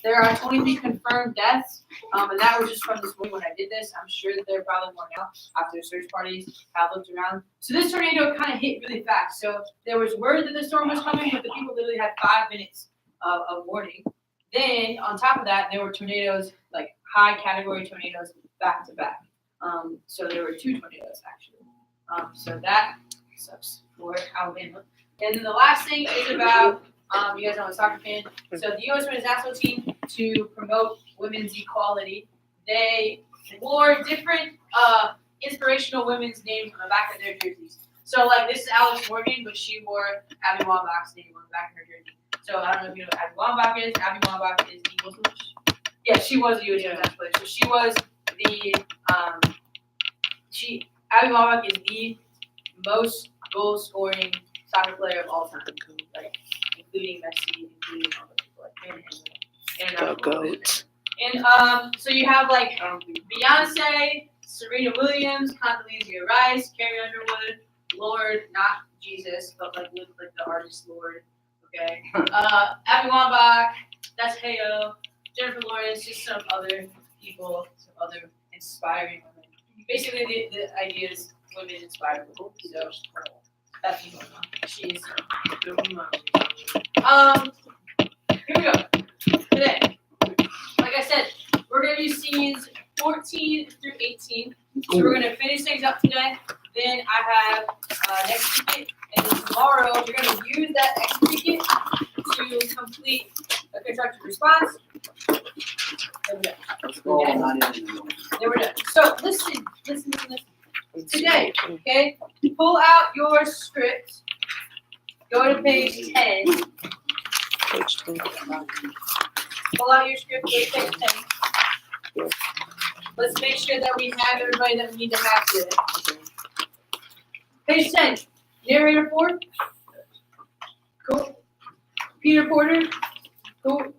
There are 23 confirmed deaths, and that was just from this morning when I did this. I'm sure that there are probably more now after search parties have looked around. So this tornado kind of hit really fast. So there was word that the storm was coming, but the people literally had 5 minutes of warning. Then on top of that, there were tornadoes, like high category tornadoes, back to back. So there were 2 tornadoes actually. So that sucks for Alabama. And then the last thing is about, you guys know I'm a soccer fan. So the U.S. women's national team, to promote women's equality, they wore different inspirational women's names on the back of their jerseys. So like this is Alex Morgan, but she wore Abby Wambach's name on the back of her jersey. So I don't know if you know what Abby Wambach is. Abby Wambach is the Eagles coach. Yeah, she was the U.S. women's national player. So she was the Abby Wambach is the most goal scoring soccer player of all time, like including Messi, including all those people, like The GOAT. And so you have like Beyonce, Serena Williams, Condoleezza Rice, Carrie Underwood, Lord, not Jesus, but like the artist Lord. Okay. Abby Wambach, that's Heyo, Jennifer Lawrence, just some other people, some other inspiring women. Basically, the idea is women inspire people. So that's what's going on. She's here we go. Today, like I said, we're gonna do scenes 14 through 18. So we're gonna finish things up today. Then I have next ticket, and then tomorrow you're gonna use that next ticket to complete a constructive response. There we go. Okay. There we go. So listen. Today, okay, pull out your script. Go to page 10. Page 10. Pull out your script. Go to page 10. Yeah. Let's make sure that we have everybody that we need to have today. Page 10. Narrator 4. Cool. Peter Porter. Cool.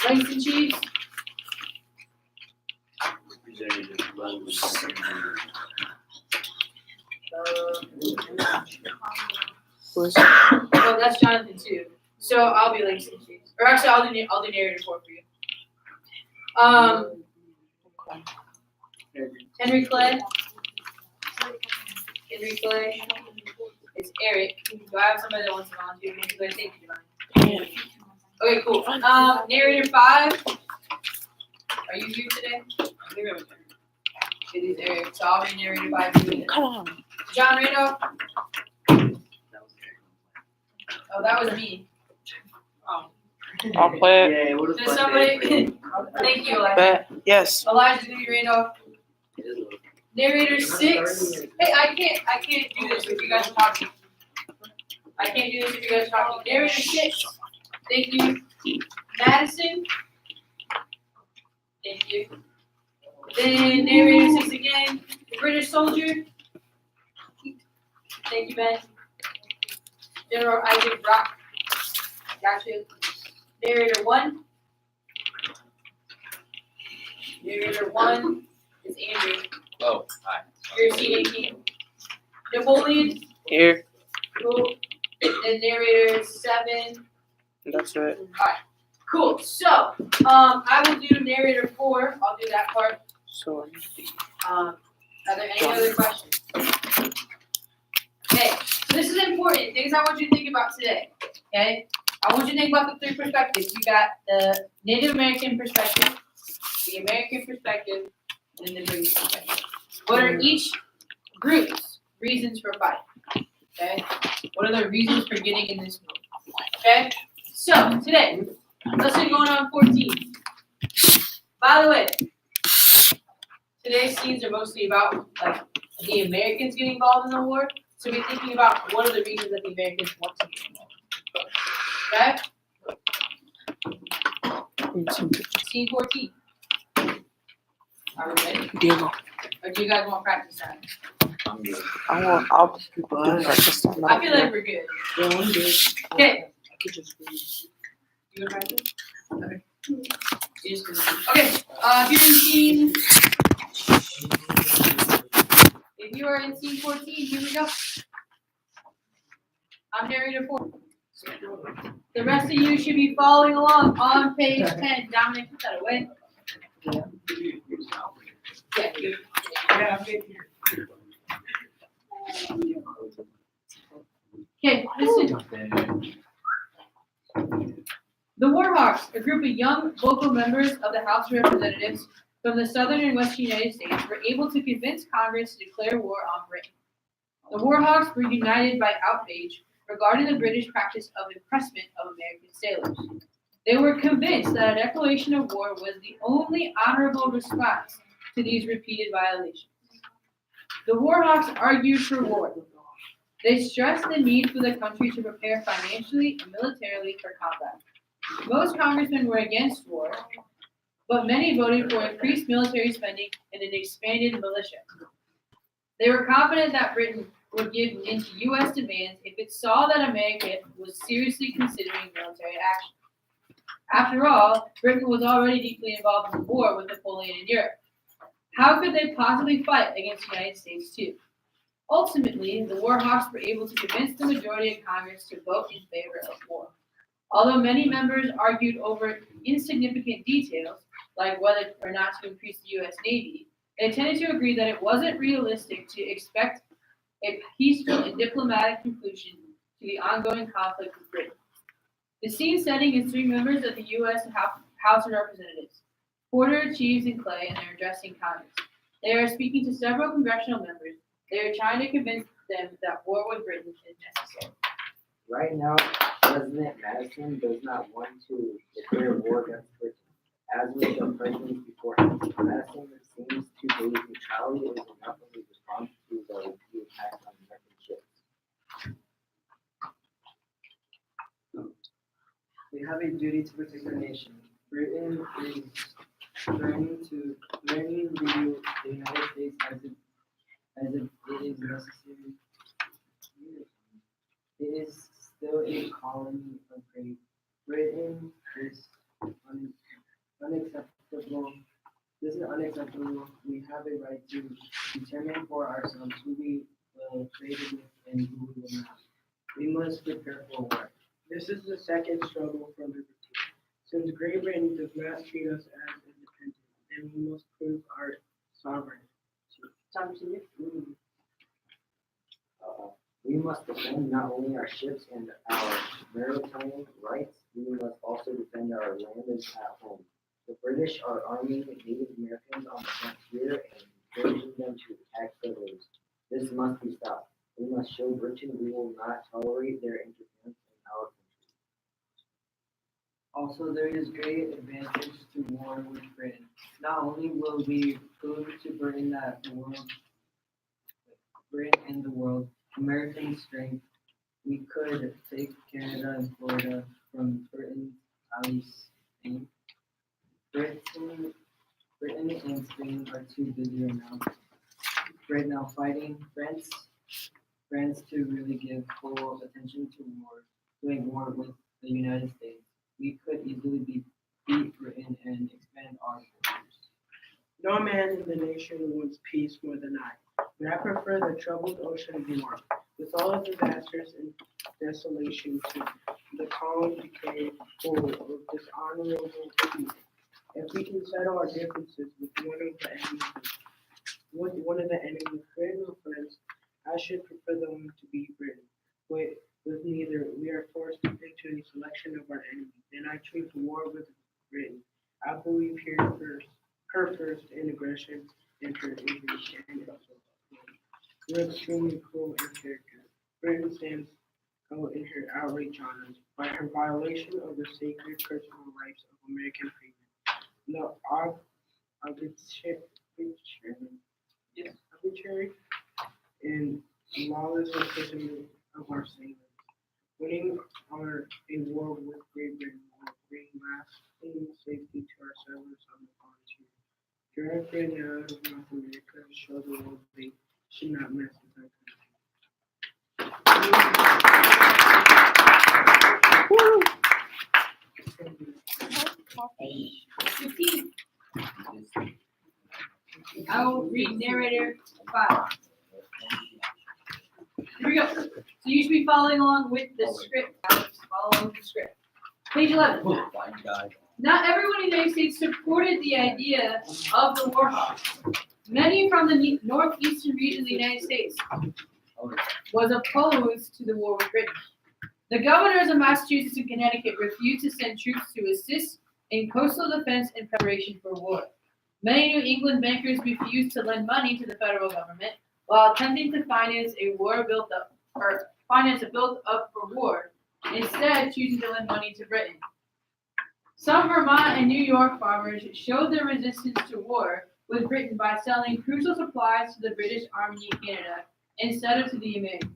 Langston Cheese. Oh, that's Jonathan too. So I'll be Langston Cheese. Or actually, I'll do narrator 4 for you. Henry Clay. It's Eric. Do I have somebody that wants to volunteer? Henry Clay, thank you, John. Okay, cool. Narrator 5. Are you here today? It is Eric. So I'll be narrator 5. Come on. John Randolph. Oh, that was me. I'll play it. Does somebody? Thank you, Elijah. Bet. Yes. Elijah's gonna be Randolph. Narrator 6. Hey, I can't do this if you guys are talking. Narrator 6. Thank you. Madison. Thank you. Then narrator 6 again. The British soldier. Thank you, Ben. General Isaac Brock. Gotcha. Narrator 1. Narrator 1 is Andrew. Oh, hi. You're C18. Napoleon. Here. Cool. And narrator 7. That's it. Alright. Cool. So, I will do narrator 4. I'll do that part. So, Are there any other questions? Okay. So this is important. Things I want you to think about today. Okay. I want you to think about the 3 perspectives. You got the Native American perspective, the American perspective, and then the British perspective. What are each group's reasons for fighting? Okay? What are the reasons for getting in this movie? Okay? So, today, lesson going on 14. By the way, today's scenes are mostly about like the Americans getting involved in the war. So we're thinking about what are the reasons that the Americans want to get involved. Okay? Scene 14. Are we ready? Diego. Or do you guys want practice time? I'm good. I'll do practice time. I feel like we're good. Yeah, I'm good. Okay. I could just be. You gonna practice? Okay. You just gonna- Okay. Here's the scene. If you are in scene 14, here we go. I'm narrator 4. The rest of you should be following along on page 10. Dominic, put that away. Yeah, you- Okay, listen. The Warhawks, a group of young vocal members of the House of Representatives from the southern and western United States, were able to convince Congress to declare war on Britain. The Warhawks were united by outrage regarding the British practice of impressment of American sailors. They were convinced that a declaration of war was the only honorable response to these repeated violations. The Warhawks argued for war. They stressed the need for the country to prepare financially and militarily for combat. Most congressmen were against war, but many voted for increased military spending and an expanded militia. They were confident that Britain would give in to U.S. demands if it saw that America was seriously considering military action. After all, Britain was already deeply involved in the war with Napoleon in Europe. How could they possibly fight against the United States too? Ultimately, the Warhawks were able to convince the majority of Congress to vote in favor of war. Although many members argued over insignificant details, like whether or not to increase the U.S. Navy, they tended to agree that it wasn't realistic to expect a peaceful and diplomatic conclusion to the ongoing conflict with Britain. The scene setting is three members of the U.S. House of Representatives, Porter, Cheese, and Clay, and they're addressing Congress. They are speaking to several congressional members. They are trying to convince them that war with Britain is necessary. Right now, President Madison does not want to declare war against Britain. As with the presidents before him, Madison seems to believe neutrality is enough of a response to the attacks on American ships. We have a duty to protect our nation. Britain is threatening the United States as if it is necessary. It is still a colony of Great Britain. Unacceptable. This is unacceptable. We have a right to determine for ourselves who we will trade with and who we will not. We must prepare for war. This is the second struggle for liberty. Since Great Britain does not treat us as independent, then we must prove our sovereignty. We must defend not only our ships and our maritime rights, we must also defend our land at home. The British are arming Native Americans on the frontier and encouraging them to attack settlers. This must be stopped. We must show Britain we will not tolerate their interference in our country. Also, there is great advantage to war with Britain. Not only will we prove to Britain that Britain and the world, American strength, we could take Canada and Florida from Britain's allies. Britain and Spain are too busy right now fighting France to really give full attention to a war with the United States. We could easily beat Britain and expand our borders. No man in the nation wants peace more than I, but I prefer the troubled ocean of war, with all its disasters and desolation, to the calm decay full of dishonorable peace. If we can settle our differences with one of the enemy's critical friends, I should prefer them to be Britain. But with neither, we are forced to pick to a selection of our enemies. Then I choose war with Britain. I believe her first in aggression and her invasion. You're extremely cruel in character. Britain stands out in her outrage on us by her violation of the sacred personal rights of American freemen. No arbitrary and lawless imprisonment of our sailors. Winning a war with Great Britain will bring lasting safety to our sailors on the frontier. Drive Britain out of North America to show the world they should not mess with our country. 15. I will read narrator 5. Here we go. So you should be following along with the script. follow along with the script. Page 11. Fine guy. Not everyone in the United States supported the idea of the war hawks. Many from the northeastern region of the United States was opposed to the war with Britain. The governors of Massachusetts and Connecticut refused to send troops to assist in coastal defense in preparation for war. Many New England bankers refused to lend money to the federal government while attempting to finance a built-up for war, instead choosing to lend money to Britain. Some Vermont and New York farmers showed their resistance to war with Britain by selling crucial supplies to the British Army in Canada instead of to the Americans.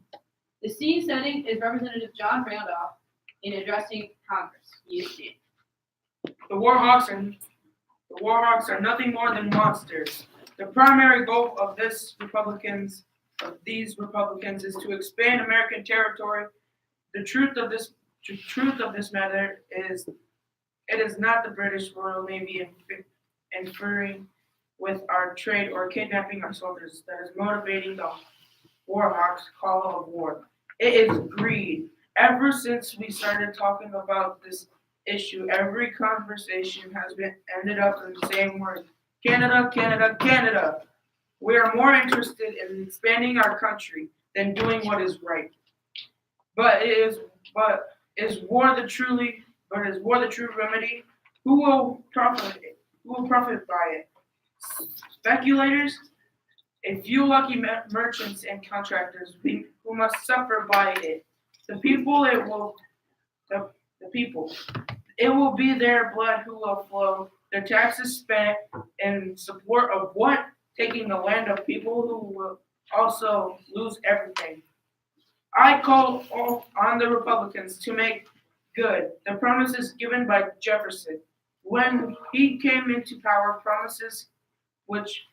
The scene setting is Representative John Randolph in addressing Congress. You see. The Warhawks are nothing more than monsters. The primary goal of these Republicans is to expand American territory. The truth of this matter is, it is not the British Royal Navy interfering with our trade or kidnapping our soldiers that is motivating the Warhawks' call of war. It is greed. Ever since we started talking about this issue, every conversation has ended up in the same word: Canada, Canada, Canada. We are more interested in expanding our country than doing what is right. But is war the true remedy? Who will profit by it? Speculators? A few lucky merchants and contractors who must suffer by it. The people. It will be their blood who will flow, their taxes spent in support of what? Taking the land of people who will also lose everything. I call on the Republicans to make good the promises given by Jefferson when he came into power, promises which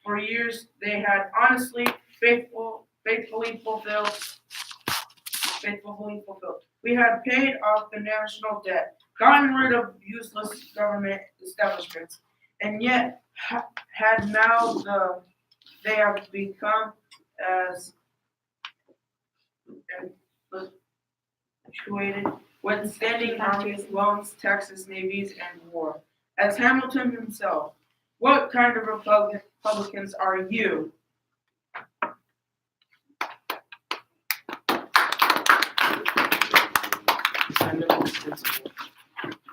for years they had honestly, faithfully fulfilled. We had paid off the national debt, gotten rid of useless government establishments, and yet they have become as infatuated with standing armies, loans, taxes, navies, and war. As Hamilton himself, what kind of Republicans are you?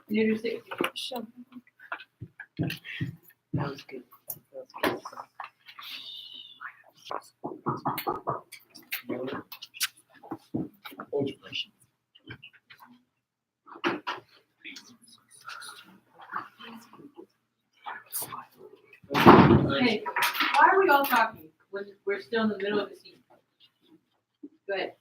Leader 60. That was good. That was good. Hey, why are we all talking when we're still in the middle of the scene? Go ahead.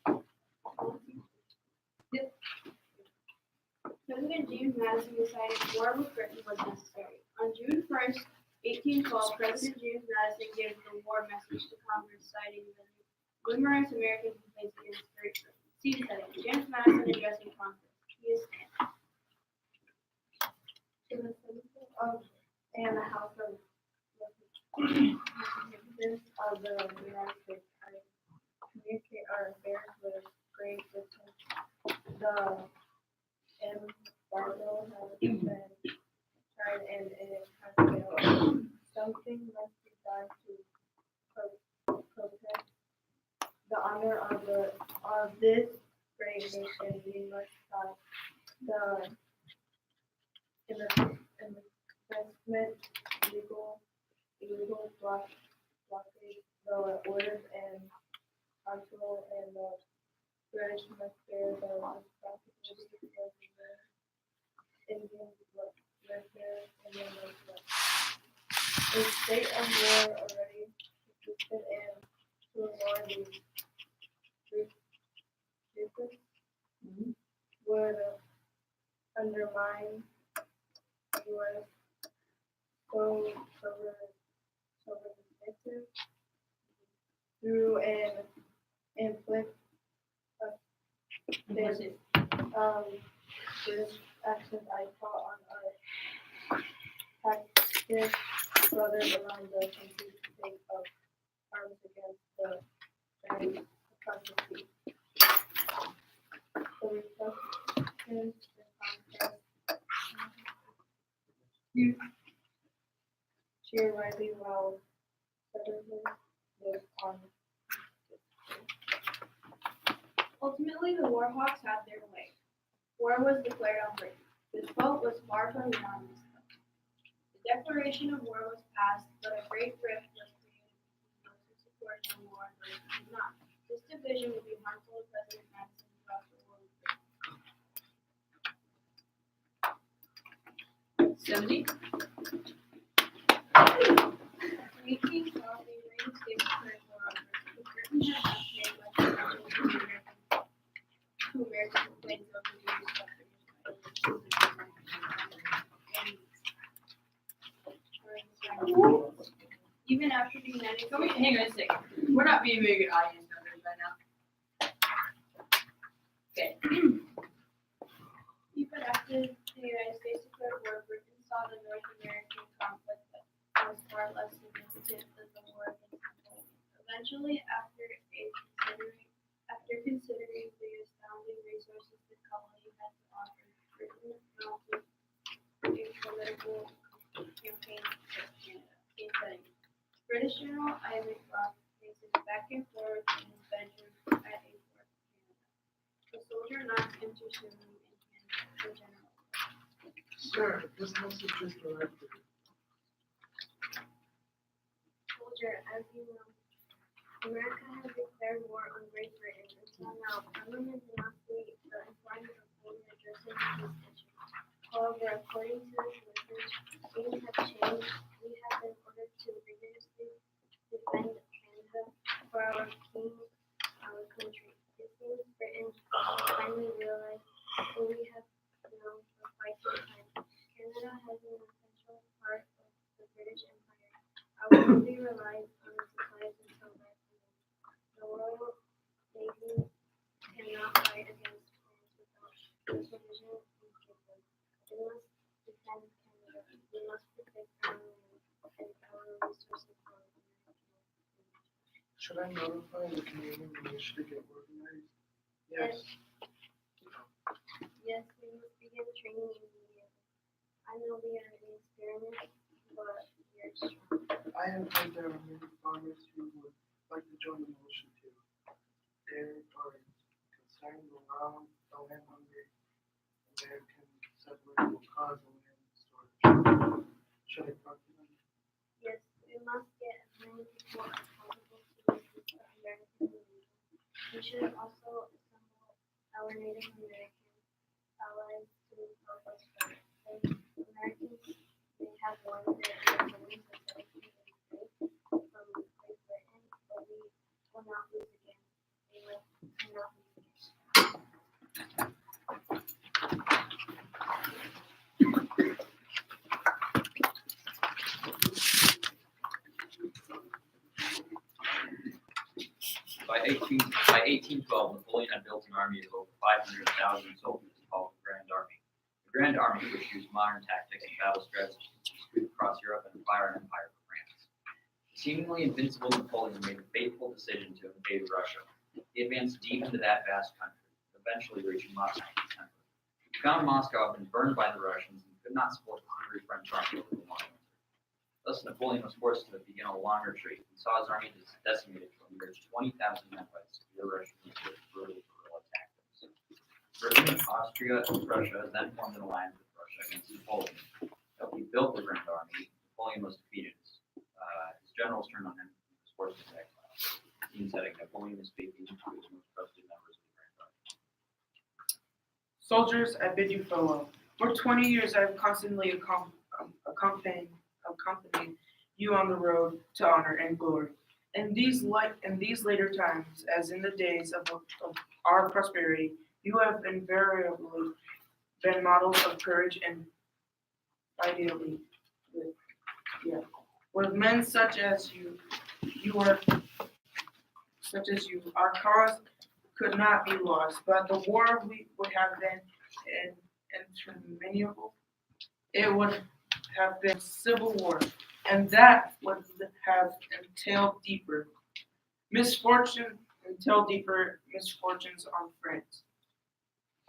President James Madison decided war with Britain was necessary. On June 1st, 1812, President James Madison gave the war message to Congress, citing the numerous American complaints against Great Britain. Scene setting: James Madison addressing Congress. He is in the Senate and the House of Representatives of the United States. I communicate our affairs with Great Britain. The embargo has been tried and it has failed. Something must be done to protect the honor of this great nation. We must stop the investment, illegal blockade, the orders and control, and the British must bear the responsibility for the Indian welfare and the Northwest. A state of war already existed, and to ignore the truth would undermine U.S. sovereignty through an inflict this actions I call on our tactics brothers around the country to take up arms against the giant atrocity. The You cheer widely while Federman lived on. Ultimately, the Warhawks had their way. War was declared on Britain. This vote was far from unanimous. The declaration of war was passed, but a great rift was created between those who supported the war and those who did not. This division would be harmful to President Madison throughout the war. 70. We came from the United States declared war on Britain. Britain had not paid much attention to American complaints of the British even after the United Can we States. hang on a second? We're not being very good audience members right now. Okay. Even after the United States declared war, Britain saw the North American conflict as far less significant than the war against Napoleon. Eventually, after considering the astounding resources the colony had to offer, Britain mounted a formidable campaign against Canada. Case study. British General Isaac Ross faces back and forth in his bedroom at a Fort Canada. The soldier knocks him to swimming in Canada, the general. Sir, this message is directed. Soldier, as you know, America has declared war on Great Britain. Until now, Parliament did not see the importance of fully addressing this issue. However, according to the sources, things have changed. We have been ordered to vigorously defend Canada for our king, our country. It seems Britain finally realized what we have known for quite some time. Canada has an essential part of the British Empire. Our navy relies on the supplies until that time. The Royal Navy cannot fight against France without the supervision and support. We must defend Canada. We must protect our land and our resources for American. Should I notify the Canadian militia to get organized? Yes. Yes, we must begin training immediately. I know we are inexperienced, but we are strong. I have heard there are many farmers who would like to join the militia too. There are concerns around the land hungry American settlers will cause a land shortage. Should I talk to them? Yes, we must get as many people as possible to assist the American Navy. We should also assemble our Native American allies to help us fight. The Americans may have won their independence in 1783 from Great Britain, but we will not lose again. We will not lose again. By 1812, Napoleon had built an army of over 500,000 soldiers called the Grand Army. The Grand Army, which used modern tactics and battle strategies to sweep across Europe and acquire an empire for France. The seemingly invincible Napoleon made a fateful decision to invade Russia. He advanced deep into that vast country, eventually reaching Moscow in December. He found Moscow had been burned by the Russians and could not support the hungry French army over the long winter. Thus, Napoleon was forced to begin a long retreat and saw his army decimated to a mere 20,000 men by the severe Russian brutal guerrilla tactics. Britain, Austria, and Prussia then formed an alliance with Russia against Napoleon. Though he built the Grand Army, Napoleon was defeated. His generals turned on him and was forced into exile. Scene setting: Napoleon is speaking to his most trusted members of the Grand Army. Soldiers, I bid you farewell. For 20 years, I have constantly accompanied you on the road to honor and glory. In these later times, as in the days of our prosperity, you have invariably been models of courage and fidelity. With men such as our cause could not be lost, but the war would have been interminable. It would have been civil war, and that would have entailed deeper misfortunes on France.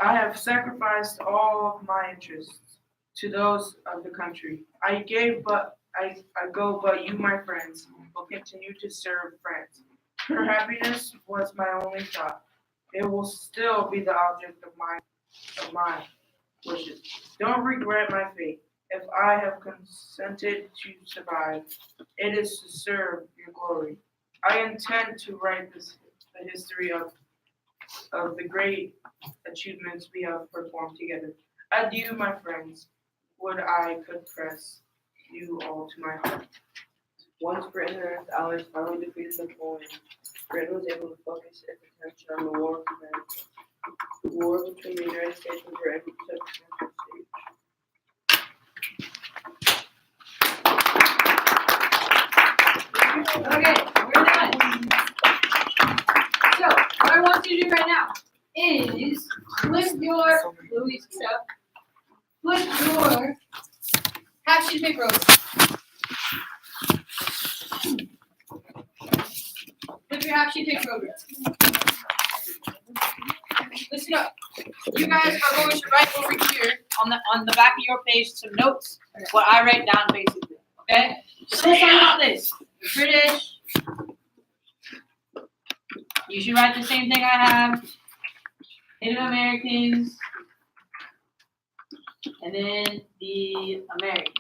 I have sacrificed all of my interests to those of the country. I gave, but I go, but you, my friends, will continue to serve France. Her happiness was my only thought. It will still be the object of my wishes. Don't regret my fate. If I have consented to survive, it is to serve your glory. I intend to write the history of the great achievements we have performed together. Adieu, my friends. Would I could press you all to my heart. Once Britain and its allies finally defeated Napoleon, Britain was able to focus its attention on the war of humanity. The war between the United States and Britain took center stage. Okay, we're done. So, what I want you to do right now is flip your, Louise, get up. Flip your half sheet of paper over. Flip your half sheet of paper over. Listen up. You guys are going to write over here on the back of your page some notes, what I write down basically. Okay? So let's talk about this. The British. You should write the same thing I have. Native Americans. And then the Americans.